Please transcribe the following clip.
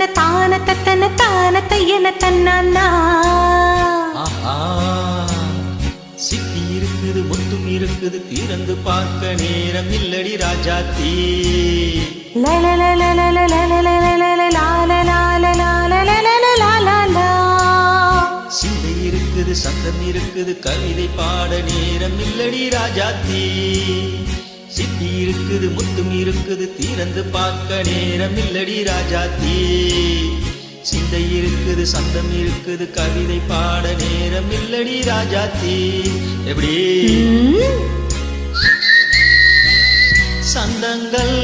தத்தன தான தத்தன தான தையன தன்னா. சித்தி இருக்குது முத்தும் இருக்குது திறந்து பார்க்க நேரம் இல்லடி ராஜாத்தி. சிந்தை இருக்குது சந்தம் இருக்குது கவிதை பாட நேரம் இல்லடி ராஜாத்தி. சித்தி இருக்குது முத்தும் இருக்குது திறந்து பார்க்க நேரம் இல்லடி ராஜாத்தி. சிந்தை இருக்குது சந்தம் இருக்குது கவிதை பாட நேரம் இல்லடி ராஜாத்தி. எப்படி சந்தங்கள்